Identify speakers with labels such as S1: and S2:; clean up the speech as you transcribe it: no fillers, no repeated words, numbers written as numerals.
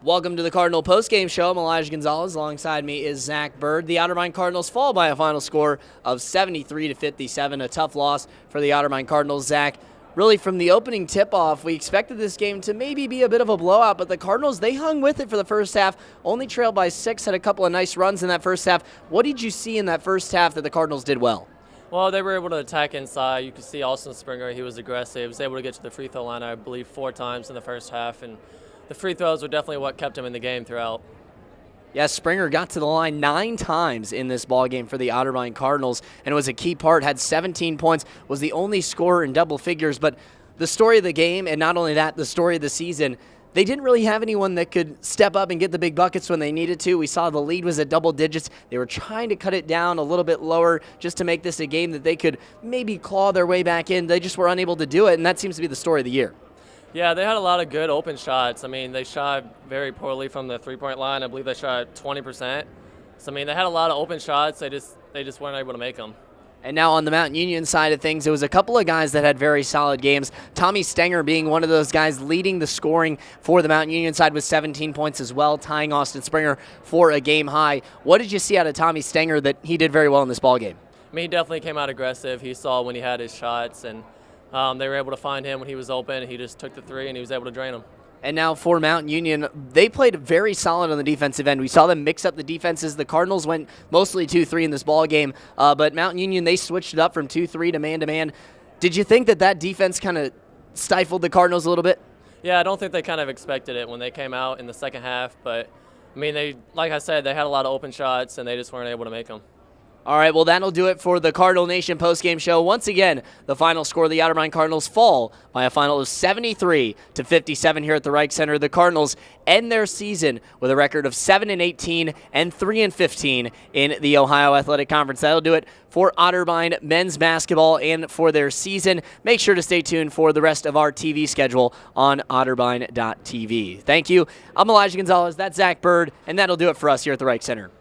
S1: Welcome to the Cardinal postgame show. I'm Elijah Gonzalez. Alongside me is Zach Byrd. The Otterbein Cardinals fall by a final score of 73-57. A tough loss for the Otterbein Cardinals. Zach, really from the opening tip-off, we expected this game to maybe be a bit of a blowout, but the Cardinals, they hung with it for the first half, only trailed by 6, had a couple of nice runs in that first half. What did you see in that first half that the Cardinals did well?
S2: Well, they were able to attack inside. You could see Austin Springer, he was aggressive. He was able to get to the free throw line, I believe, 4 times in the first half, and the free throws were definitely what kept him in the game throughout.
S1: Yes, Springer got to the line 9 times in this ballgame for the Otterbein Cardinals, and it was a key part, had 17 points, was the only scorer in double figures. But the story of the game, and not only that, the story of the season, they didn't really have anyone that could step up and get the big buckets when they needed to. We saw the lead was at double digits. They were trying to cut it down a little bit lower just to make this a game that they could maybe claw their way back in. They just were unable to do it, and that seems to be the story of the year.
S2: Yeah, they had a lot of good open shots. I mean, they shot very poorly from the three-point line. I believe they shot 20%. So, I mean, they had a lot of open shots. They just weren't able to make them.
S1: And now on the Mountain Union side of things, it was a couple of guys that had very solid games. Tommy Stanger being one of those guys leading the scoring for the Mountain Union side with 17 points as well, tying Austin Springer for a game high. What did you see out of Tommy Stanger that he did very well in this ballgame?
S2: I mean, he definitely came out aggressive. He saw when he had his shots, and they were able to find him when he was open. He just took the three, and he was able to drain them.
S1: And now for Mountain Union, they played very solid on the defensive end. We saw them mix up the defenses. The Cardinals went mostly 2-3 in this ball game, but Mountain Union, they switched it up from 2-3 to man-to-man. Did you think that defense kind of stifled the Cardinals a little bit?
S2: Yeah, I don't think they kind of expected it when they came out in the second half, but, I mean, like I said, they had a lot of open shots, and they just weren't able to make them.
S1: All right, well, that'll do it for the Cardinal Nation postgame show. Once again, the final score, the Otterbein Cardinals fall by a final of 73-57 here at the Reich Center. The Cardinals end their season with a record of 7-18 and 3-15 in the Ohio Athletic Conference. That'll do it for Otterbein men's basketball and for their season. Make sure to stay tuned for the rest of our TV schedule on otterbein.tv. Thank you. I'm Elijah Gonzalez. That's Zach Byrd, and that'll do it for us here at the Reich Center.